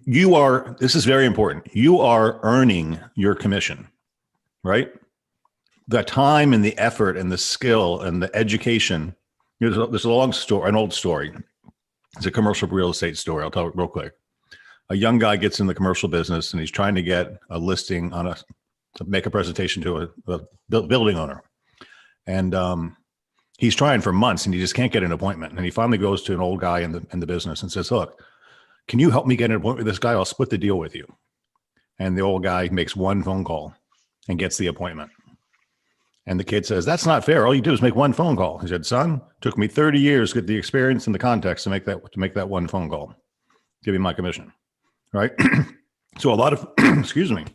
This is very important. You are earning your commission, right? The time and the effort and the skill and the education. There's a long story, an old story. It's a commercial real estate story. I'll tell it real quick. A young guy gets in the commercial business and he's trying to get a listing to make a presentation to a building owner. And he's trying for months and he just can't get an appointment. And he finally goes to an old guy in the business and says, look, can you help me get an appointment with this guy? I'll split the deal with you. And the old guy makes one phone call and gets the appointment. And the kid says, that's not fair. All you do is make one phone call. He said, son, took me 30 years to get the experience and the context to make that one phone call. Give me my commission. Right. So a lot of, excuse me,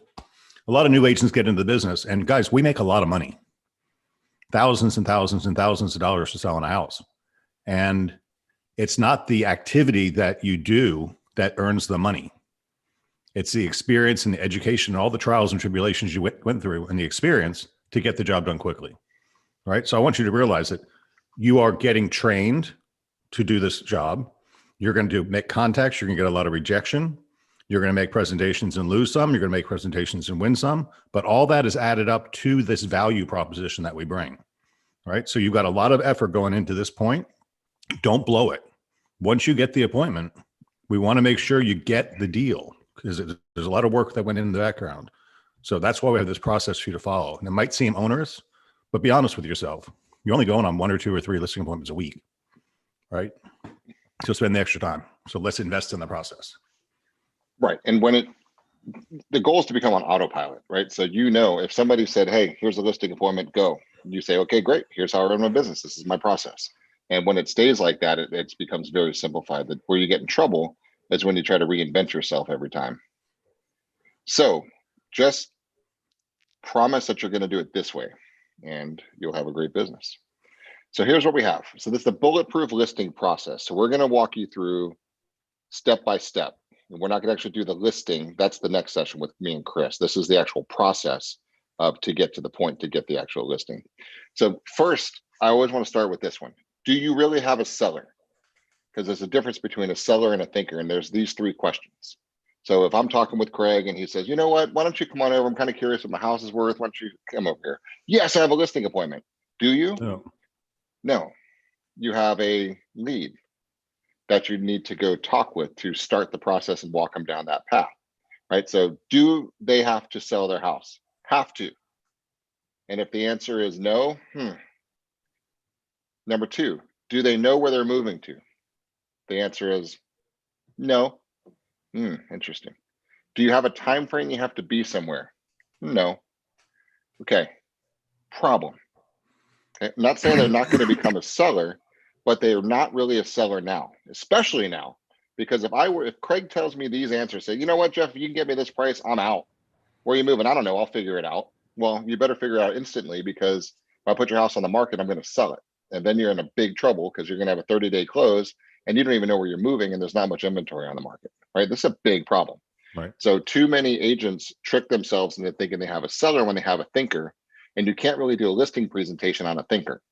a lot of new agents get into the business, and guys, we make a lot of money, thousands and thousands and thousands of dollars to sell in a house. And it's not the activity that you do that earns the money. It's the experience and the education and all the trials and tribulations you went through and the experience to get the job done quickly. Right. So I want you to realize that you are getting trained to do this job. You're going to make contacts. You're going to get a lot of rejection. You're going to make presentations and lose some. You're going to make presentations and win some. But all that is added up to this value proposition that we bring. Right. So you've got a lot of effort going into this point. Don't blow it. Once you get the appointment, we want to make sure you get the deal, because there's a lot of work that went in the background. So that's why we have this process for you to follow. And it might seem onerous, but be honest with yourself. You're only going on 1 or 2 or 3 listing appointments a week. Right. So spend the extra time. So let's invest in the process. Right. And the goal is to become on autopilot, right? So, if somebody said, hey, here's a listing appointment, go. You say, okay, great. Here's how I run my business. This is my process. And when it stays like that, it becomes very simplified. Where you get in trouble is when you try to reinvent yourself every time. So just promise that you're going to do it this way and you'll have a great business. So here's what we have. So this is the bulletproof listing process. So we're going to walk you through step by step. And we're not going to actually do the listing. That's the next session with me and Chris. This is the actual process to get to the point to get the actual listing. So first, I always want to start with this one. Do you really have a seller? Because there's a difference between a seller and a thinker. And there's these 3 questions. So if I'm talking with Craig and he says, you know what, why don't you come on over? I'm kind of curious what my house is worth. Why don't you come over here? Yes, I have a listing appointment. Do you? No. You have a lead that you need to go talk with to start the process and walk them down that path, right? So do they have to sell their house? Have to. And if the answer is no, Number 2, do they know where they're moving to? The answer is no. Interesting. Do you have a time frame you have to be somewhere? No. Okay. Problem. Okay. I'm not saying they're not going to become a seller, but they are not really a seller now, especially now, because if Craig tells me these answers, say, you know what, Jeff, if you can get me this price, I'm out. Where are you moving? I don't know. I'll figure it out. Well, you better figure it out instantly, because if I put your house on the market, I'm going to sell it. And then you're in a big trouble because you're going to have a 30-day close and you don't even know where you're moving and there's not much inventory on the market, right? This is a big problem. Right. So too many agents trick themselves into thinking they have a seller when they have a thinker, and you can't really do a listing presentation on a thinker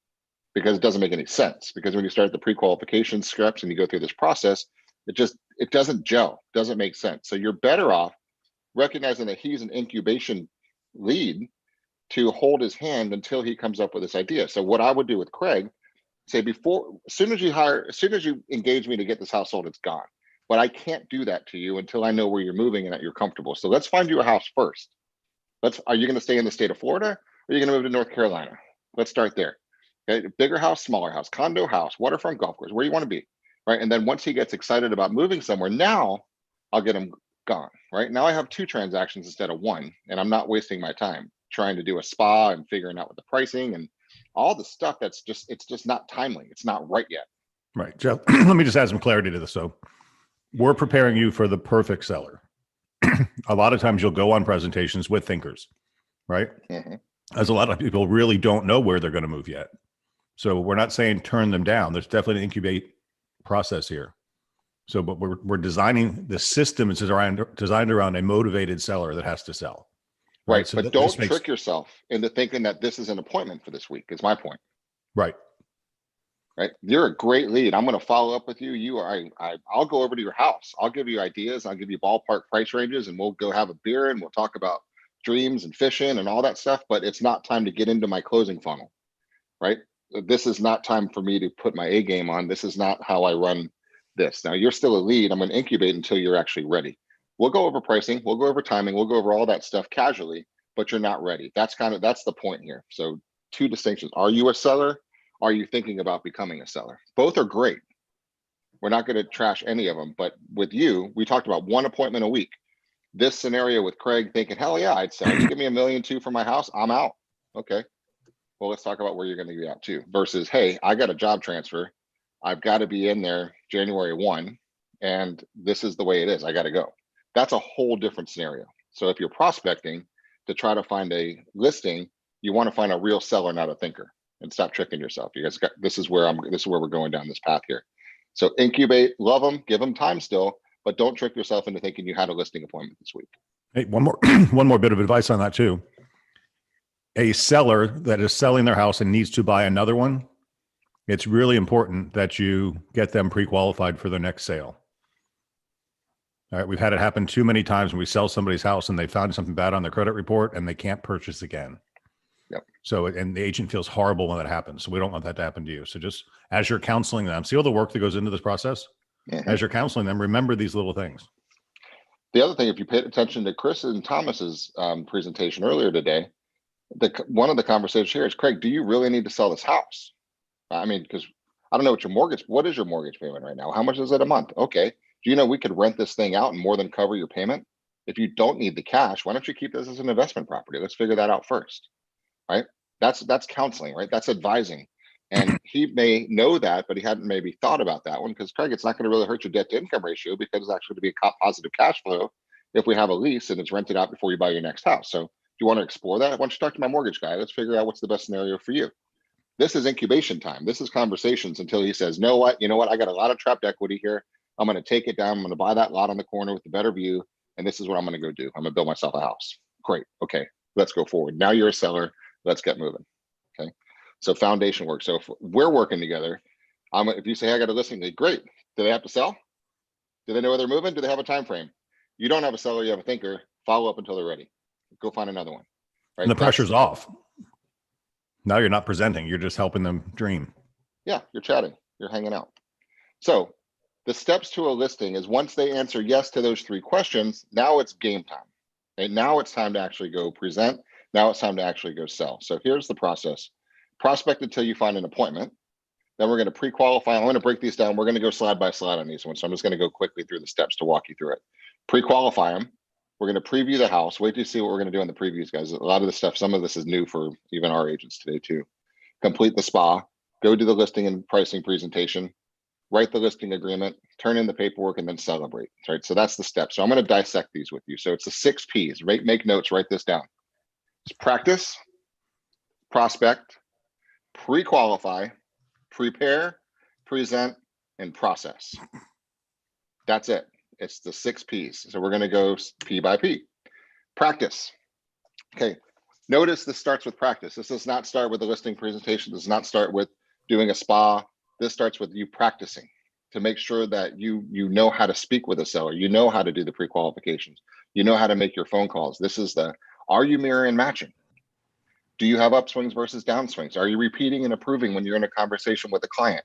because it doesn't make any sense. Because when you start the pre-qualification scripts and you go through this process, it doesn't gel, doesn't make sense. So you're better off recognizing that he's an incubation lead to hold his hand until he comes up with this idea. So what I would do with Craig, say as soon as you engage me to get this house sold, it's gone. But I can't do that to you until I know where you're moving and that you're comfortable. So let's find you a house first. Are you going to stay in the state of Florida, or are you going to move to North Carolina? Let's start there. Okay, bigger house, smaller house, condo house, waterfront, golf course, where you want to be, right? And then once he gets excited about moving somewhere, now I'll get him gone, right? Now I have 2 transactions instead of 1, and I'm not wasting my time trying to do a spa and figuring out what the pricing and all the stuff it's just not timely. It's not right yet. Right. Jeff, let me just add some clarity to this. So we're preparing you for the perfect seller. A lot of times you'll go on presentations with thinkers, right? Mm-hmm. As a lot of people really don't know where they're going to move yet. So we're not saying turn them down. There's definitely an incubate process here. So, but we're designing the system is designed around a motivated seller that has to sell. Right. So but don't trick yourself into thinking that this is an appointment for this week, is my point. Right. right? You're a great lead. I'm going to follow up with you. I'll go over to your house. I'll give you ideas. I'll give you ballpark price ranges, and we'll go have a beer and we'll talk about dreams and fishing and all that stuff. But it's not time to get into my closing funnel, right? This is not time for me to put my A game on. This is not how I run this. Now you're still a lead. I'm going to incubate until you're actually ready. We'll go over pricing. We'll go over timing. We'll go over all that stuff casually, but you're not ready. That's the point here. So two distinctions. Are you a seller? Are you thinking about becoming a seller? Both are great. We're not going to trash any of them, but with you, we talked about one appointment a week. This scenario with Craig thinking, hell yeah, I'd sell. You give me $1.2 million for my house, I'm out. Okay. Well, let's talk about where you're going to be out to versus, hey, I got a job transfer. I've got to be in there January 1, and this is the way it is. I got to go. That's a whole different scenario. So if you're prospecting to try to find a listing, you want to find a real seller, not a thinker, and stop tricking yourself. You guys got, this is where we're going down this path here. So incubate, love them, give them time still, but don't trick yourself into thinking you had a listing appointment this week. Hey, one more bit of advice on that too. A seller that is selling their house and needs to buy another one, it's really important that you get them pre-qualified for their next sale. All right, we've had it happen too many times when we sell somebody's house and they found something bad on their credit report and they can't purchase again. Yep. So, and the agent feels horrible when that happens. So we don't want that to happen to you. So just as you're counseling them, see all the work that goes into this process. Mm-hmm. As you're counseling them, remember these little things. The other thing, if you paid attention to Chris and Thomas's presentation earlier today, one of the conversations here is, Craig, do you really need to sell this house? I mean, because I don't know what is your mortgage payment right now? How much is it a month? Okay. Do you know we could rent this thing out and more than cover your payment? If you don't need the cash, why don't you keep this as an investment property? Let's figure that out first, right? That's counseling, right? That's advising. And he may know that, but he hadn't maybe thought about that one because, Craig, it's not going to really hurt your debt to income ratio because it's actually going to be a positive cash flow if we have a lease and it's rented out before you buy your next house. So you want to explore that? Why don't you talk to my mortgage guy? Let's figure out what's the best scenario for you. This is incubation time. This is conversations until he says, you know what? I got a lot of trapped equity here. I'm going to take it down. I'm going to buy that lot on the corner with the better view. And this is what I'm going to go do. I'm going to build myself a house. Great. Okay. Let's go forward. Now you're a seller. Let's get moving. Okay. So foundation work. So if we're working together, if you say, hey, I got a listing, great. Do they have to sell? Do they know where they're moving? Do they have a time frame? You don't have a seller. You have a thinker. Follow up until they're ready. Go find another one. Right? And the pressure's off. Now you're not presenting. You're just helping them dream. Yeah, you're chatting. You're hanging out. So the steps to a listing is once they answer yes to those 3 questions, now it's game time. And now it's time to actually go present. Now it's time to actually go sell. So here's the process. Prospect until you find an appointment. Then we're going to pre-qualify. I'm going to break these down. We're going to go slide by slide on these ones. So I'm just going to go quickly through the steps to walk you through it. Pre-qualify them. We're going to preview the house. Wait to see what we're going to do on the previews, guys. A lot of the stuff, some of this is new for even our agents today too. Complete the spa, go do the listing and pricing presentation, write the listing agreement, turn in the paperwork, and then celebrate, right? So that's the step. So I'm going to dissect these with you. So it's the 6 Ps, make notes, write this down. It's practice, prospect, pre-qualify, prepare, present, and process. That's it. It's the 6 Ps. So we're going to go P by P. Practice. Okay. Notice this starts with practice. This does not start with a listing presentation. This does not start with doing a spa. This starts with you practicing to make sure that you know how to speak with a seller. You know how to do the pre-qualifications. You know how to make your phone calls. This is are you mirror and matching? Do you have upswings versus downswings? Are you repeating and approving when you're in a conversation with a client?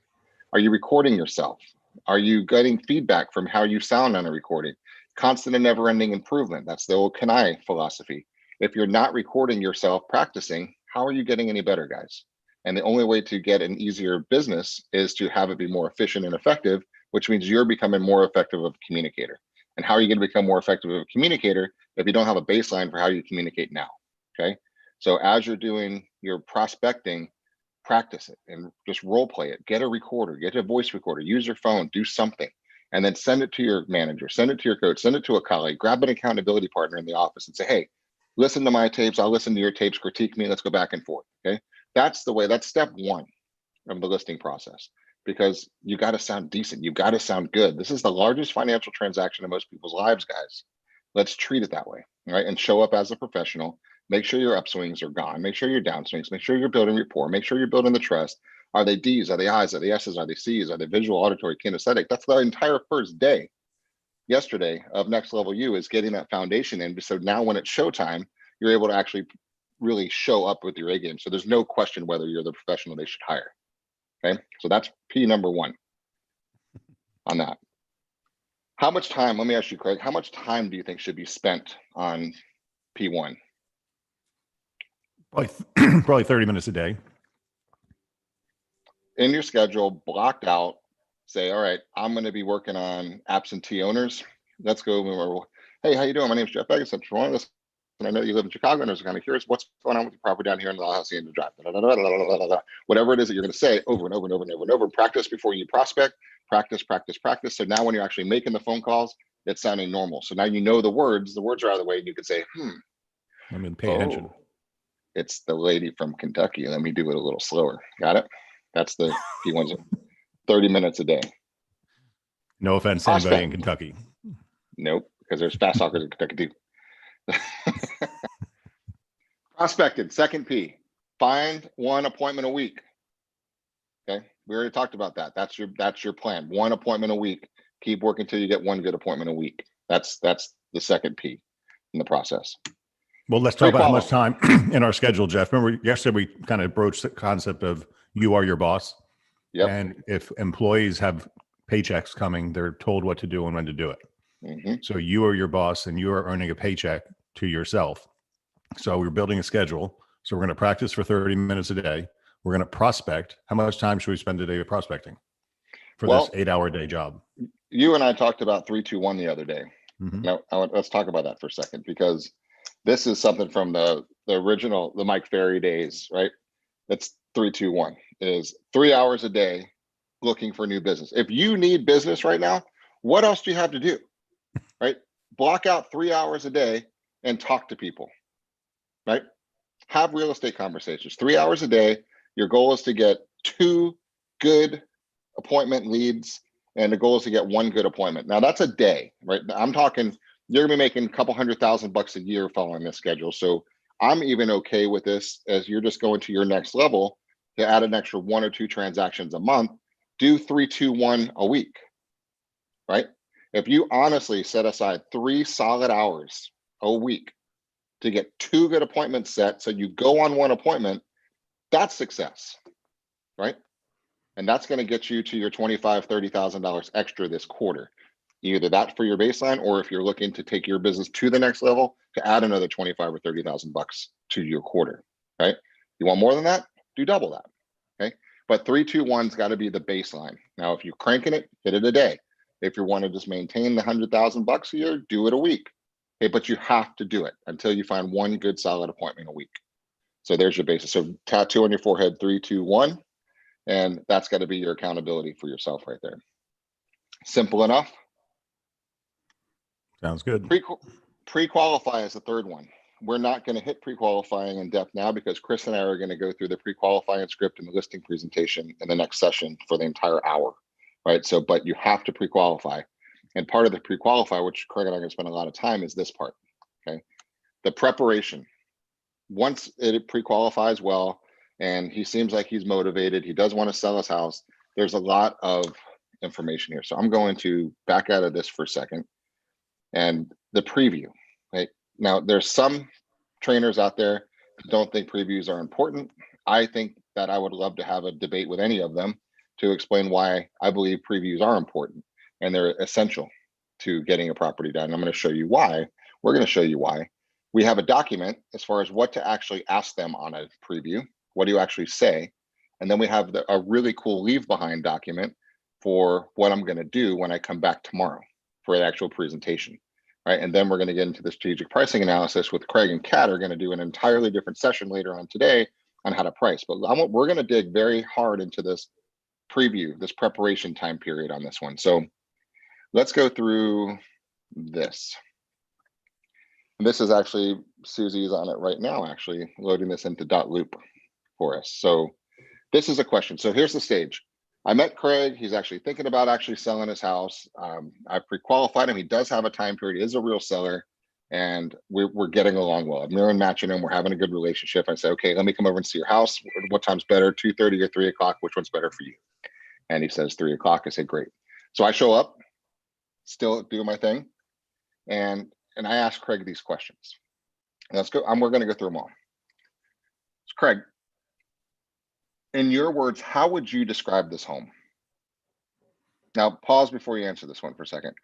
Are you recording yourself? Are you getting feedback from how you sound on a recording? Constant and never-ending improvement. That's the old can I philosophy. If you're not recording yourself practicing, how are you getting any better, guys? And the only way to get an easier business is to have it be more efficient and effective, which means you're becoming more effective of a communicator. And how are you going to become more effective of a communicator if you don't have a baseline for how you communicate now? Okay. So as you're doing your prospecting, practice it and just role play it. Get a recorder, get a voice recorder, use your phone, do something, and then send it to your manager, send it to your coach, send it to a colleague, grab an accountability partner in the office and say, hey, listen to my tapes. I'll listen to your tapes, critique me. Let's go back and forth. Okay. That's the way, that's step 1 of the listing process, because you got to sound decent. You got to sound good. This is the largest financial transaction in most people's lives, guys. Let's treat it that way, right? And show up as a professional. Make sure your upswings are gone. Make sure your downswings. Make sure you're building rapport. Make sure you're building the trust. Are they D's? Are they I's? Are they S's? Are they C's? Are they visual, auditory, kinesthetic? That's the entire first day yesterday of Next Level You, is getting that foundation in. So now when it's showtime, you're able to actually really show up with your A game. So there's no question whether you're the professional they should hire. Okay. So that's P number one on that. How much time, let me ask you, Craig, how much time do you think should be spent on P1? Probably 30 minutes a day. In your schedule, blocked out, say, all right, I'm going to be working on absentee owners. Let's go. Hey, how you doing? My name is Jeff Vegas. I'm from this, and I know you live in Chicago, and I was kind of curious what's going on with your property down here in the House in the Drive. Whatever it is that you're going to say over and over and over and over and over. Practice before you prospect. Practice, practice, practice. So now when you're actually making the phone calls, it's sounding normal. So now you know the words are out of the way, and you can say, I'm going to pay attention. It's the lady from Kentucky. Let me do it a little slower. Got it? That's the P1s. 30 minutes a day. No offense to anybody in Kentucky. Nope, because there's fast talkers in Kentucky too. Prospected, second P. Find one appointment a week. Okay, we already talked about that. That's your plan. One appointment a week. Keep working until you get one good appointment a week. That's the second P in the process. Well, let's talk about how much time in our schedule, Jeff. Remember yesterday we kind of broached the concept of you are your boss. Yep. And if employees have paychecks coming, they're told what to do and when to do it. Mm-hmm. So you are your boss and you are earning a paycheck to yourself. So we're building a schedule. So we're going to practice for 30 minutes a day. We're going to prospect. How much time should we spend a day prospecting for this 8-hour day job? You and I talked about 3-2-1 the other day. Mm-hmm. Now let's talk about that for a second, because this is something from the original, the Mike Ferry days, right? It's 3-2-1. Is 3 hours a day looking for new business. If you need business right now, what else do you have to do? Right? Block out 3 hours a day and talk to people. Right? Have real estate conversations. 3 hours a day. Your goal is to get 2 good appointment leads, and the goal is to get 1 good appointment. Now that's a day, right? I'm talking, you're gonna be making a couple $100,000 a year following this schedule. So I'm even okay with this as you're just going to your next level to add an extra 1 or 2 transactions a month. Do 3-2-1 a week, right? If you honestly set aside 3 solid hours a week to get 2 good appointments set, so you go on 1 appointment, that's success, right? And that's going to get you to your $25,000, $30,000 extra this quarter. Either that for your baseline, or if you're looking to take your business to the next level, to add another $25,000 or $30,000 to your quarter, right? You want more than that? Do double that, okay? But 3-2-1's got to be the baseline. Now, if you're cranking it, hit it a day. If you want to just maintain the $100,000 a year, do it a week. Okay, but you have to do it until you find 1 good solid appointment a week. So there's your basis. So tattoo on your forehead, 3-2-1, and that's got to be your accountability for yourself right there. Simple enough. Sounds good. Pre-qualify is the third one. We're not going to hit pre-qualifying in depth now, because Chris and I are going to go through the pre-qualifying script and the listing presentation in the next session for the entire hour, right? So, but you have to pre-qualify. And part of the pre-qualify, which Craig and I are going to spend a lot of time, is this part, okay? The preparation. Once it pre-qualifies well, and he seems like he's motivated, he does want to sell his house, there's a lot of information here. So I'm going to back out of this for a second. And the preview, right? Now, there's some trainers out there who don't think previews are important. I think that I would love to have a debate with any of them to explain why I believe previews are important and they're essential to getting a property done. I'm going to show you why. We're going to show you why. We have a document as far as what to actually ask them on a preview. What do you actually say? And then we have a really cool leave behind document for what I'm going to do when I come back tomorrow for the actual presentation, right? And then we're going to get into the strategic pricing analysis with Craig and Kat are going to do an entirely different session later on today on how to price. But we're going to dig very hard into this preview, this preparation time period on this one. So let's go through this. And this is actually, Susie's on it right now, actually loading this into .loop for us. So this is a question. So here's the stage. I met Craig. He's actually thinking about actually selling his house. I pre-qualified him. He does have a time period. He is a real seller. and we're getting along well. I'm mirroring matching him. We're having a good relationship. I say, okay, let me come over and see your house. What time's better, 2:30 or 3 o'clock? Which one's better for you? And he says 3 o'clock. I say, great. So I show up, still doing my thing. And I ask Craig these questions. Let's go. We're going to go through them all. So Craig, in your words, how would you describe this home? Now, pause before you answer this one for a second.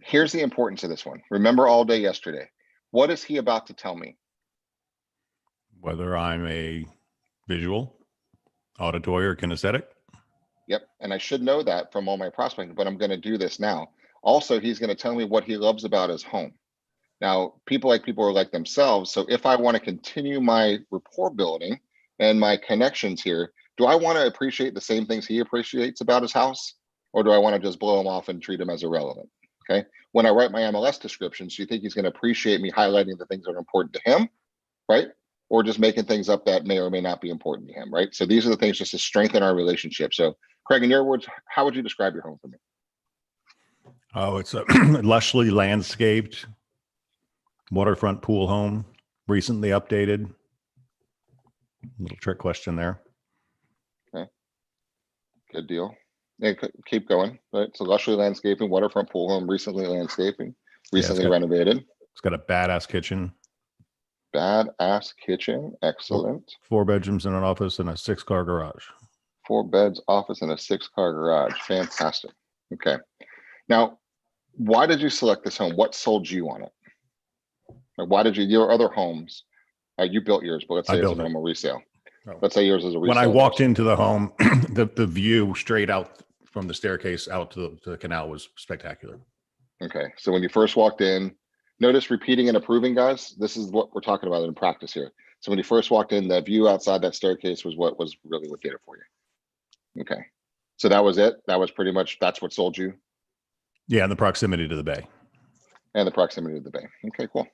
Here's the importance of this one. Remember all day yesterday. What is he about to tell me? Whether I'm a visual, auditory, or kinesthetic. Yep. And I should know that from all my prospecting, but I'm going to do this now. Also, he's going to tell me what he loves about his home. Now, people are like themselves. So if I want to continue my rapport building and my connections here, do I want to appreciate the same things he appreciates about his house? Or do I want to just blow him off and treat him as irrelevant? Okay. When I write my MLS descriptions, do you think he's going to appreciate me highlighting the things that are important to him? Right. Or just making things up that may or may not be important to him. Right. So these are the things just to strengthen our relationship. So Craig, in your words, how would you describe your home for me? Oh, it's a lushly landscaped waterfront pool home, recently updated. Little trick question there. Okay. Good deal. Yeah, keep going. Right. So lushly landscaping, waterfront pool home, recently landscaping, recently renovated. It's got a badass kitchen. Badass kitchen. Excellent. 4 bedrooms and an office and a 6-car garage. 4 beds, office, and a 6-car garage. Fantastic. Okay. Now, why did you select this home? What sold you on it? Why did your other homes, you built yours, but let's say it's from a resale. Oh. Let's say yours is a resale. When I walked into the home, the view straight out from the staircase out to the canal was spectacular. Okay. So when you first walked in, notice repeating and approving, guys. This is what we're talking about in practice here. So when you first walked in, the view outside that staircase was what did it for you. Okay. So that was it. That was pretty much, that's what sold you. Yeah. And the proximity to the bay. And the proximity to the bay. Okay, cool.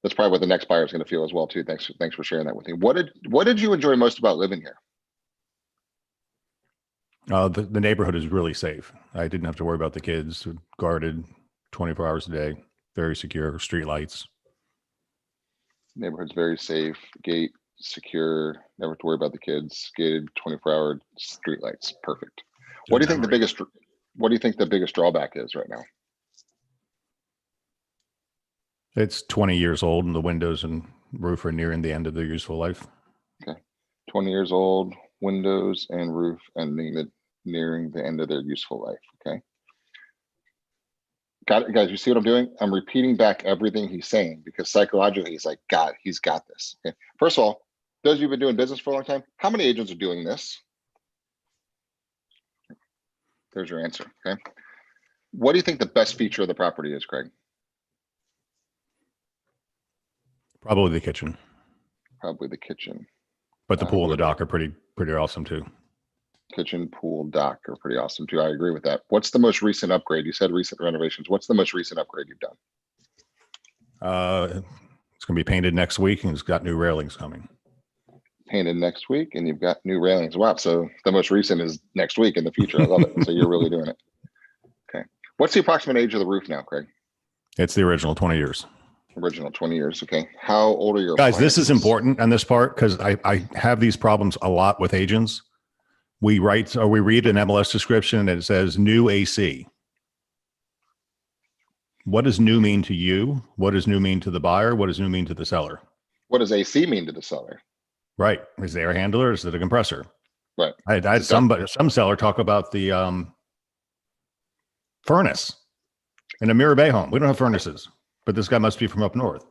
That's probably what the next buyer is going to feel as well too. Thanks for sharing that with me. What did you enjoy most about living here? The neighborhood is really safe. I didn't have to worry about the kids. Guarded 24 hours a day. Very secure. Street lights. Neighborhood's very safe. Gate secure. Never have to worry about the kids. Gated 24-hour street lights. Perfect. What do you think the biggest drawback is right now? It's 20 years old and the windows and roof are nearing the end of their useful life. Okay. 20 years old, windows and roof nearing the end of their useful life. Okay. Got it, guys. You see what I'm doing? I'm repeating back everything he's saying because psychologically he's like, God, he's got this. Okay. First of all, those of you who've been doing business for a long time, how many agents are doing this? There's your answer. Okay. What do you think the best feature of the property is, Craig? Probably the kitchen. Probably the kitchen. But the pool and the dock are pretty awesome too. Kitchen, pool, dock are pretty awesome too. I agree with that. What's the most recent upgrade? You said recent renovations. What's the most recent upgrade you've done? It's going to be painted next week and it's got new railings coming. Painted next week and you've got new railings. Wow. So the most recent is next week in the future. I love it. So you're really doing it. Okay. What's the approximate age of the roof now, Craig? It's the original 20 years. Original 20 years. Okay. How old are your guys? Appliances? This is important on this part because I have these problems a lot with agents. We read an MLS description and it says new AC. What does new mean to you? What does new mean to the buyer? What does new mean to the seller? What does AC mean to the seller? Right. Is it air handler? Is it a compressor? Right. I had some seller talk about the furnace in a Mirror Bay home. We don't have furnaces. But this guy must be from up north.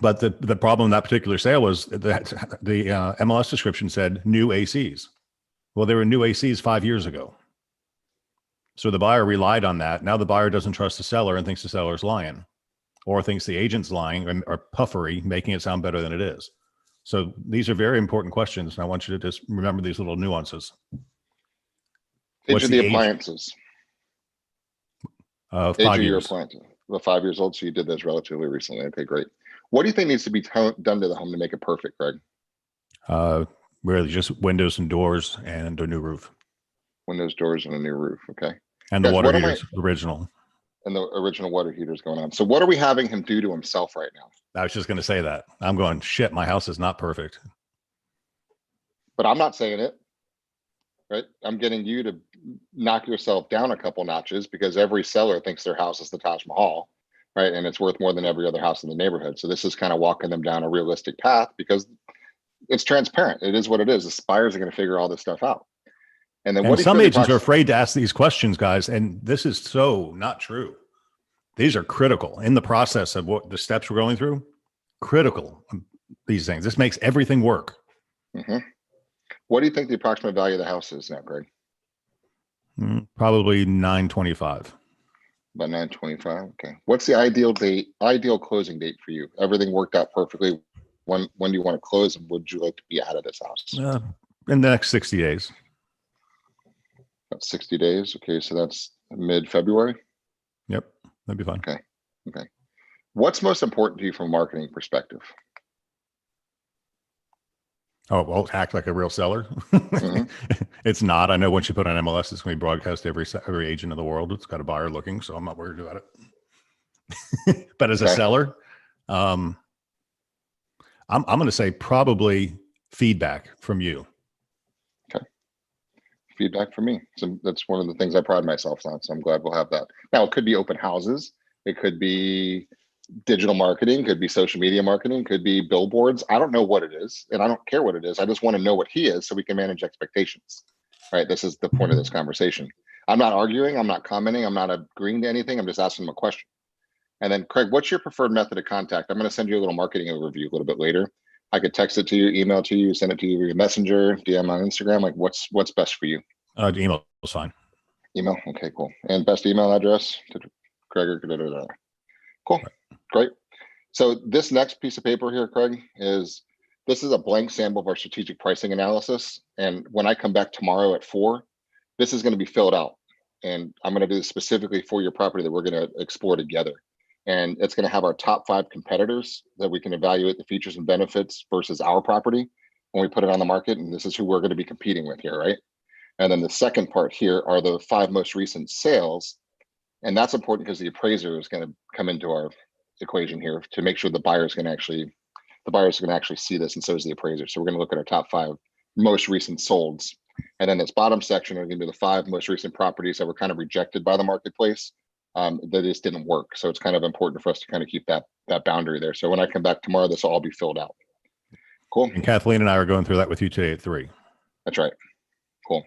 But the problem in that particular sale was that the MLS description said new ACs. Well, there were new ACs 5 years ago. So the buyer relied on that. Now the buyer doesn't trust the seller and thinks the seller's lying or thinks the agent's lying or puffery, making it sound better than it is. So these are very important questions. And I want you to just remember these little nuances. Age of the appliances. 5 years. Your appliances. Well, 5 years old. So you did this relatively recently. Okay, great. What do you think needs to be done to the home to make it perfect, Greg? Really just windows and doors and a new roof. Windows, doors, and a new roof. Okay. And the water heater's original. and the original water heater is going on. So what are we having him do to himself right now? I was just going to say that. I'm going, shit, my house is not perfect. But I'm not saying it, right? I'm getting you to knock yourself down a couple notches because every seller thinks their house is the Taj Mahal, right? And it's worth more than every other house in the neighborhood. So this is kind of walking them down a realistic path because it's transparent. It is what it is. The buyers are going to figure all this stuff out. And then and some agents are afraid to ask these questions, guys. And this is so not true. These are critical in the process of what the steps we're going through. Critical, these things. This makes everything work. Mm-hmm. What do you think the approximate value of the house is now, Greg? Probably $925. About $925. Okay. What's the ideal closing date for you? Everything worked out perfectly. When do you want to close, and would you like to be out of this house? In the next 60 days. About 60 days. Okay, so that's mid-February. Yep, that'd be fine. Okay. What's most important to you from a marketing perspective? Oh, well, act like a real seller. Mm-hmm. It's not. I know once you put on MLS, it's going to be broadcast to every agent in the world. It's got a buyer looking, so I'm not worried about it. But as a seller, I'm going to say probably feedback from you. Okay. Feedback from me. So that's one of the things I pride myself on. So I'm glad we'll have that. Now, it could be open houses. It could be digital marketing, could be social media marketing, could be billboards. I don't know what it is, and I don't care what it is. I just want to know what he is so we can manage expectations. Right? This is the point of this conversation. I'm not arguing. I'm not commenting. I'm not agreeing to anything. I'm just asking him a question. And then, Craig, what's your preferred method of contact? I'm going to send you a little marketing overview a little bit later. I could text it to you, email to you, send it to you via Messenger, DM on Instagram. Like, what's best for you? Email is fine. Email. Okay, cool. And best email address? Craig. Cool. Great. So this next piece of paper here, Craig, this is a blank sample of our strategic pricing analysis. And when I come back tomorrow at 4, this is going to be filled out. And I'm going to do this specifically for your property that we're going to explore together. And it's going to have our top 5 competitors that we can evaluate the features and benefits versus our property when we put it on the market. And this is who we're going to be competing with here, right? And then the second part here are the 5 most recent sales. And that's important because the appraiser is going to come into our equation here to make sure the buyers can actually see this, and so is the appraiser. So we're going to look at our top 5 most recent solds. And then this bottom section are going to be the 5 most recent properties that were kind of rejected by the marketplace, that just didn't work. So it's kind of important for us to kind of keep that boundary there. So when I come back tomorrow, this will all be filled out. Cool. And Kathleen and I are going through that with you today at 3. That's right. Cool.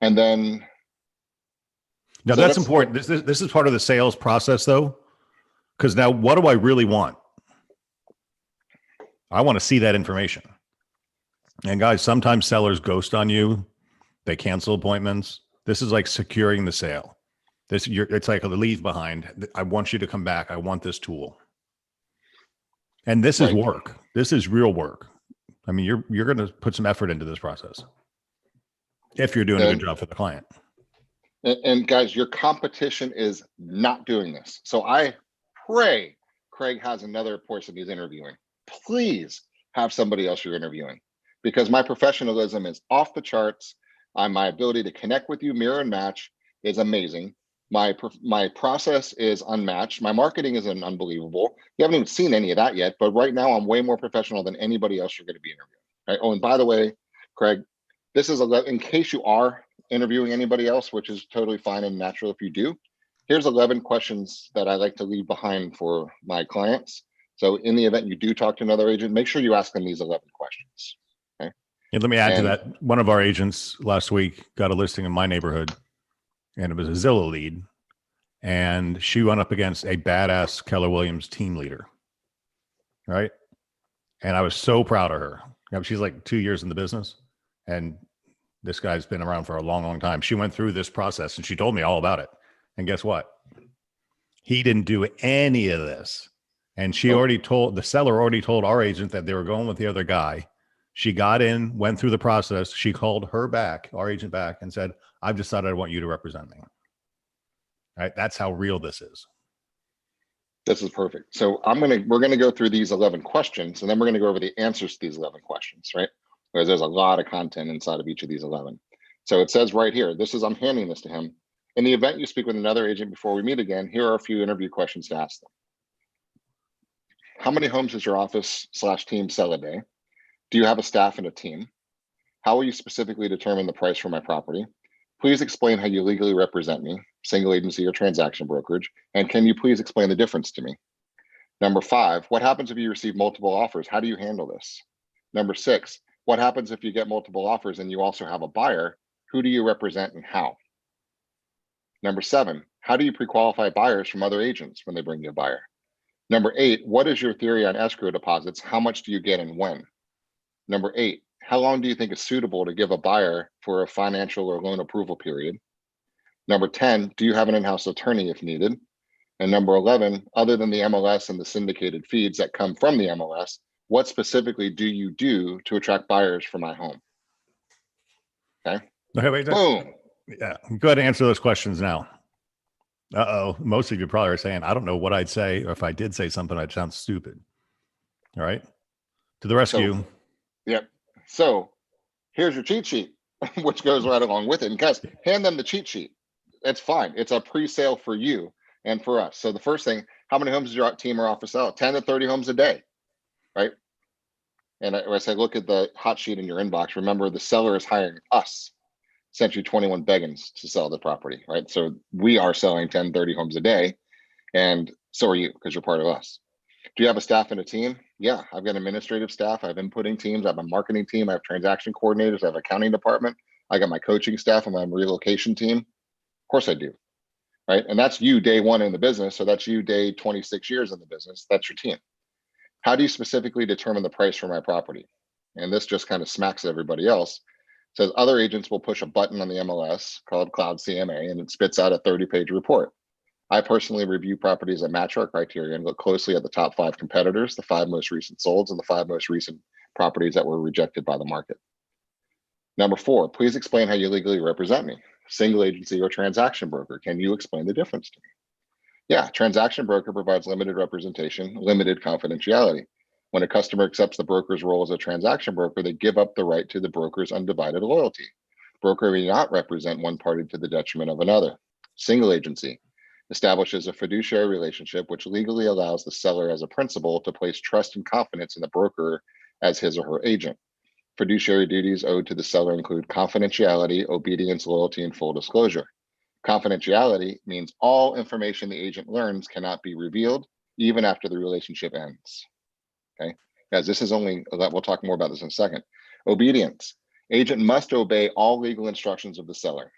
And then now that's important. This is part of the sales process, though, because now what do I really want? I want to see that information. And guys, sometimes sellers ghost on you. They cancel appointments. This is like securing the sale. It's like a leave behind. I want you to come back. I want this tool. And this is work. This is real work. I mean, you're going to put some effort into this process if you're doing a good job for the client. And guys, your competition is not doing this. So I pray Craig has another person he's interviewing. Please have somebody else you're interviewing, because my professionalism is off the charts. My ability to connect with you, mirror and match, is amazing. My process is unmatched. My marketing is unbelievable. You haven't even seen any of that yet, but right now I'm way more professional than anybody else you're going to be interviewing. Right? Oh, and by the way, Craig, this is in case you are interviewing anybody else, which is totally fine and natural if you do. Here's 11 questions that I like to leave behind for my clients. So in the event you do talk to another agent, make sure you ask them these 11 questions. Okay. And let me add to that. One of our agents last week got a listing in my neighborhood, and it was a Zillow lead. And she went up against a badass Keller Williams team leader. Right. And I was so proud of her. She's like 2 years in the business, and this guy's been around for a long, long time. She went through this process and she told me all about it. And guess what? He didn't do any of this. And the seller already told our agent that they were going with the other guy. She got in, went through the process. She called our agent back, and said, I've decided I want you to represent me. Right? That's how real this is. This is perfect. So we're going to go through these 11 questions, and then we're going to go over the answers to these 11 questions, right? Because there's a lot of content inside of each of these 11. So it says right here, I'm handing this to him. In the event you speak with another agent before we meet again, here are a few interview questions to ask them. How many homes does your office/team sell a day? Do you have a staff and a team? How will you specifically determine the price for my property? Please explain how you legally represent me, single agency or transaction brokerage, and can you please explain the difference to me? Number 5, what happens if you receive multiple offers? How do you handle this? Number 6, what happens if you get multiple offers and you also have a buyer? Who do you represent and how? Number 7, how do you pre-qualify buyers from other agents when they bring you a buyer? Number 8, what is your theory on escrow deposits? How much do you get and when? Number 8, how long do you think is suitable to give a buyer for a financial or loan approval period? Number 10, do you have an in-house attorney if needed? And number 11, other than the MLS and the syndicated feeds that come from the MLS, what specifically do you do to attract buyers for my home? Okay. Wait, boom. Yeah, go ahead and answer those questions now. Most of you probably are saying, I don't know what I'd say, or if I did say something, I'd sound stupid. All right. To the rescue. Yep. So here's your cheat sheet, which goes right along with it. And guys, hand them the cheat sheet. It's fine. It's a pre-sale for you and for us. So the first thing, how many homes does your team or office sell? 10 to 30 homes a day, right? And I say, look at the hot sheet in your inbox. Remember, the seller is hiring us, sent you 21 beggins to sell the property, right? So we are selling 10, 30 homes a day. And so are you, because you're part of us. Do you have a staff and a team? Yeah, I've got administrative staff. I have inputting teams. I have a marketing team. I have transaction coordinators. I have accounting department. I got my coaching staff and my relocation team. Of course I do, right? And that's you day 1 in the business. So that's you day 26 years in the business. That's your team. How do you specifically determine the price for my property? And this just kind of smacks at everybody else. It says other agents will push a button on the MLS called Cloud CMA, and it spits out a 30-page report. I personally review properties that match our criteria and look closely at the top 5 competitors, the 5 most recent solds, and the 5 most recent properties that were rejected by the market. Number 4, please explain how you legally represent me. Single agency or transaction broker. Can you explain the difference to me? Yeah, transaction broker provides limited representation, limited confidentiality. When a customer accepts the broker's role as a transaction broker, they give up the right to the broker's undivided loyalty. Broker may not represent one party to the detriment of another. Single agency establishes a fiduciary relationship which legally allows the seller as a principal to place trust and confidence in the broker as his or her agent. Fiduciary duties owed to the seller include confidentiality, obedience, loyalty, and full disclosure. Confidentiality means all information the agent learns cannot be revealed even after the relationship ends. Okay, guys, this is only, we'll talk more about this in a second. Obedience, agent must obey all legal instructions of the seller.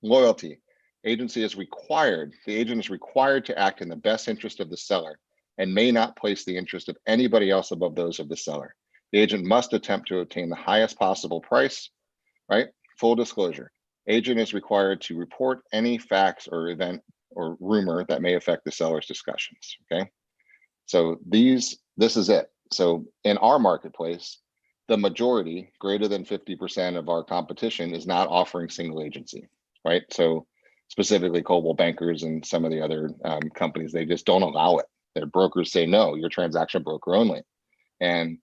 Loyalty, agency is required, the agent is required to act in the best interest of the seller and may not place the interest of anybody else above those of the seller. The agent must attempt to obtain the highest possible price, right? Full disclosure. Agent is required to report any facts or event or rumor that may affect the seller's discussions, okay? So this is it. So in our marketplace, the majority, greater than 50% of our competition is not offering single agency, right? So specifically Coldwell Bankers and some of the other companies, they just don't allow it. Their brokers say, no, you're transaction broker only. And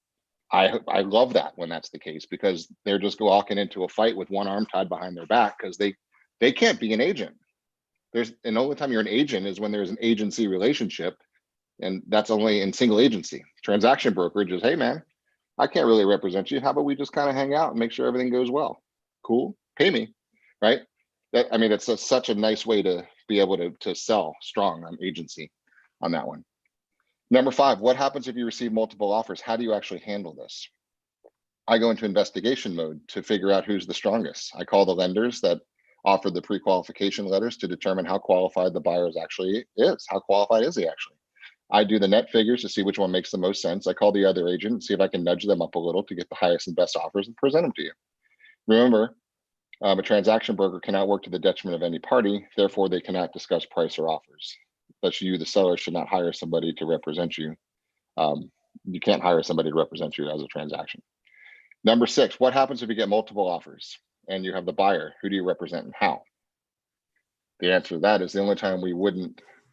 I love that when that's the case, because they're just walking into a fight with one arm tied behind their back because they can't be an agent. And the only time you're an agent is when there's an agency relationship, and that's only in single agency. Transaction brokerage is, hey man, I can't really represent you. How about we just kind of hang out and make sure everything goes well? Cool, pay me, right? It's such a nice way to be able to sell strong on agency on that one. Number 5, what happens if you receive multiple offers? How do you actually handle this? I go into investigation mode to figure out who's the strongest. I call the lenders that offered the pre-qualification letters to determine how qualified the buyer actually is. How qualified is he actually? I do the net figures to see which one makes the most sense. I call the other agent and see if I can nudge them up a little to get the highest and best offers and present them to you. Remember, a transaction broker cannot work to the detriment of any party. Therefore, they cannot discuss price or offers. Thus, you, the seller, should not hire somebody to represent you. You can't hire somebody to represent you as a transaction. Number 6, what happens if you get multiple offers and you have the buyer? Who do you represent and how? The answer to that is the only time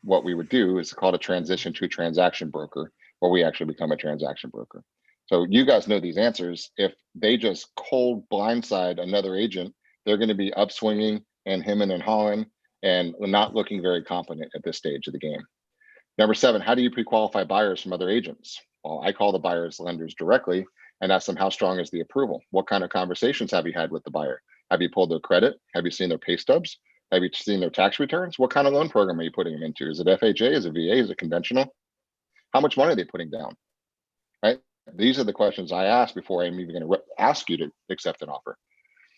what we would do is called a transition to a transaction broker, where we actually become a transaction broker. So you guys know these answers. If they just cold blindside another agent, they're going to be upswinging and hemming and hawing and not looking very confident at this stage of the game. Number 7, how do you pre-qualify buyers from other agents? Well, I call the buyers lenders directly and ask them, how strong is the approval? What kind of conversations have you had with the buyer? Have you pulled their credit? Have you seen their pay stubs? Have you seen their tax returns? What kind of loan program are you putting them into? Is it FHA? Is it VA? Is it conventional? How much money are they putting down? Right? These are the questions I ask before I'm even going to ask you to accept an offer.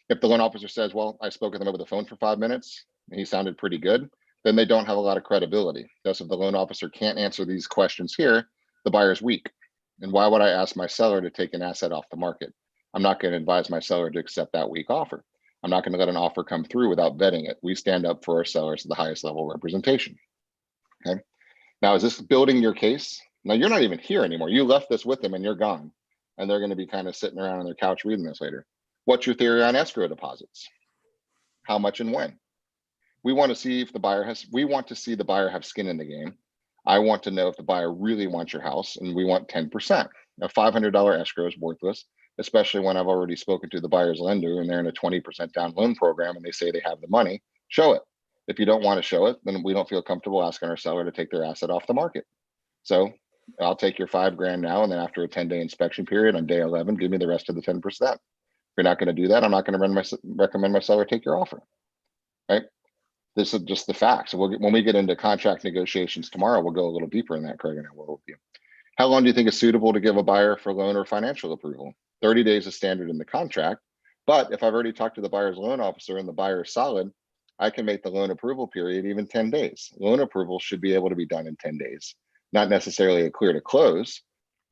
If the loan officer says, well, I spoke with him over the phone for 5 minutes and he sounded pretty good, then they don't have a lot of credibility. Thus, if the loan officer can't answer these questions here, the buyer's weak. And why would I ask my seller to take an asset off the market? I'm not going to advise my seller to accept that weak offer. I'm not going to let an offer come through without vetting it. We stand up for our sellers at the highest level of representation. Okay. Now, is this building your case? Now, you're not even here anymore. You left this with them and you're gone. And they're going to be kind of sitting around on their couch reading this later. What's your theory on escrow deposits? How much and when? We want to see if the buyer has, we want to see the buyer have skin in the game. I want to know if the buyer really wants your house, and we want 10%. A $500 escrow is worthless, especially when I've already spoken to the buyer's lender and they're in a 20% down loan program and they say they have the money. Show it. If you don't want to show it, then we don't feel comfortable asking our seller to take their asset off the market. So I'll take your $5,000 now, and then after a 10-day inspection period on day 11, give me the rest of the 10%. If you're not going to do that, I'm not going to recommend my seller take your offer. Right? This is just the facts. So when we get into contract negotiations tomorrow, we'll go a little deeper in that, Craig, and I will with you. How long do you think is suitable to give a buyer for loan or financial approval? 30 days is standard in the contract. But if I've already talked to the buyer's loan officer and the buyer is solid, I can make the loan approval period even 10 days. Loan approval should be able to be done in 10 days. Not necessarily a clear to close,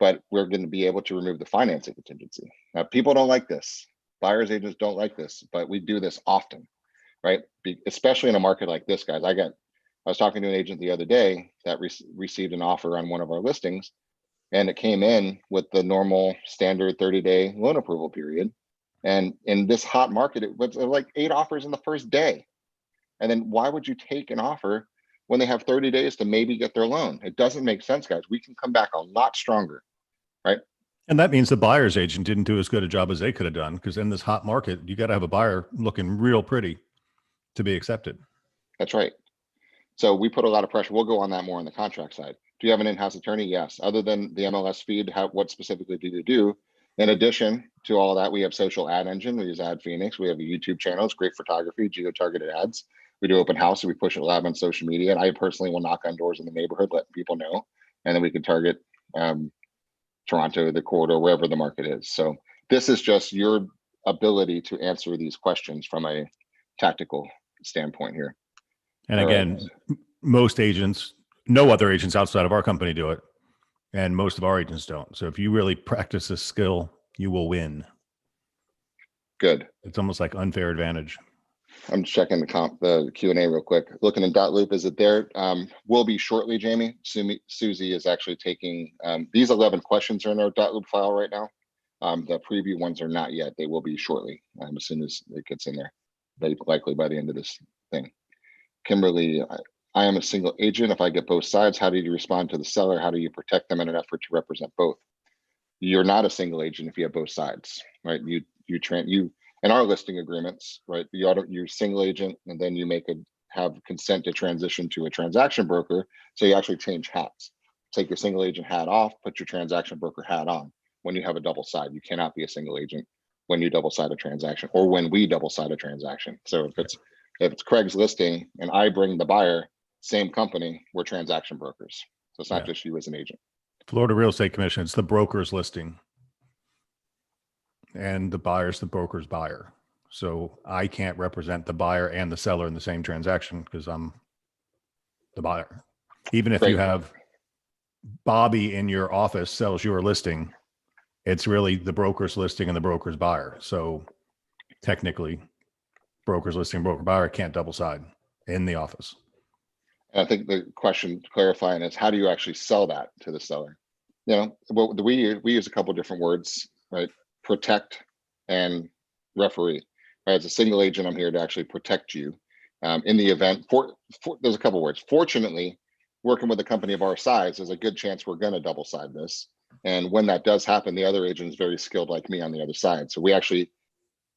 but we're going to be able to remove the financing contingency. Now, people don't like this. Buyer's agents don't like this, but we do this often. Right? Especially in a market like this, guys. I was talking to an agent the other day that received an offer on one of our listings, and it came in with the normal standard 30-day loan approval period. And in this hot market, it was like 8 offers in the first day. And then why would you take an offer when they have 30 days to maybe get their loan? It doesn't make sense, guys. We can come back a lot stronger, right? And that means the buyer's agent didn't do as good a job as they could have done, because in this hot market, you got to have a buyer looking real pretty to be accepted. That's right. So we put a lot of pressure. We'll go on that more on the contract side. Do you have an in-house attorney? Yes. Other than the MLS feed, what specifically do you do? In addition to all that, we have social ad engine. We use Ad Phoenix. We have a YouTube channel. It's great photography, geo-targeted ads. We do open house, so we push it live on social media. And I personally will knock on doors in the neighborhood, let people know, and then we can target Toronto, the corridor, wherever the market is. So this is just your ability to answer these questions from a tactical standpoint here. And again, most agents, no other agents outside of our company do it, and most of our agents don't. So if you really practice this skill, you will win. Good. It's almost like unfair advantage. I'm checking the Q&A real quick. Looking in Dotloop, is it there? Will be shortly, Jamie. Susie is actually taking these 11 questions are in our Dotloop file right now. The preview ones are not yet. They will be shortly as soon as it gets in there. Very likely by the end of this thing. Kimberly, I am a single agent. If I get both sides, how do you respond to the seller? How do you protect them in an effort to represent both? You're not a single agent if you have both sides, right? You in our listing agreements, right? You're single agent, and then you have consent to transition to a transaction broker. So you actually change hats. Take your single agent hat off, put your transaction broker hat on. When you have a double side, you cannot be a single agent when you double side a transaction, or when we double side a transaction. So if it's Craig's listing and I bring the buyer, same company, we're transaction brokers. So it's not just you as an agent. Florida Real Estate Commission, it's the broker's listing, and the buyer's the broker's buyer. So I can't represent the buyer and the seller in the same transaction because I'm the buyer. Even if you have Bobby in your office sells your listing, it's really the broker's listing and the broker's buyer. So technically, broker's listing, broker buyer can't double side in the office. And I think the question clarifying is, how do you actually sell that to the seller? Well, we use a couple of different words, right? Protect and referee. Right? As a single agent, I'm here to actually protect you in the event. There's a couple of words. Fortunately, working with a company of our size, there's a good chance we're going to double side this. And when that does happen, the other agent is very skilled like me on the other side. So we actually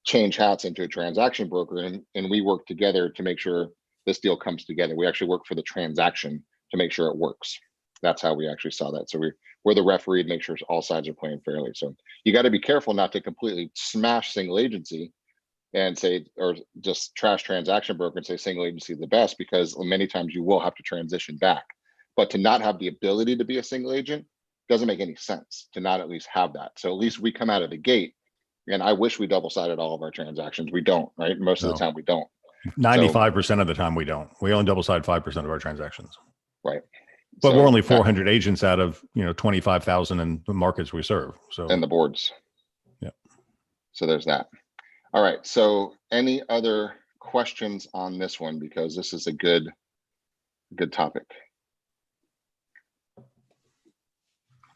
change hats into a transaction broker, and we work together to make sure this deal comes together. We actually work for the transaction to make sure it works. That's how we actually saw that. So we're the referee to make sure all sides are playing fairly. So you got to be careful not to completely smash single agency and say, or just trash transaction broker and say single agency is the best, because many times you will have to transition back. But to not have the ability to be a single agent doesn't make any sense, to not at least have that. So at least we come out of the gate, and I wish we double-sided all of our transactions. We don't, right? Most of the time we don't. 95% of the time we don't. We only double-side 5% of our transactions. Right. But we're only 400 agents out of 25,000 in the markets we serve. So and the boards. Yeah. So there's that. All right. So any other questions on this one? Because this is a good topic.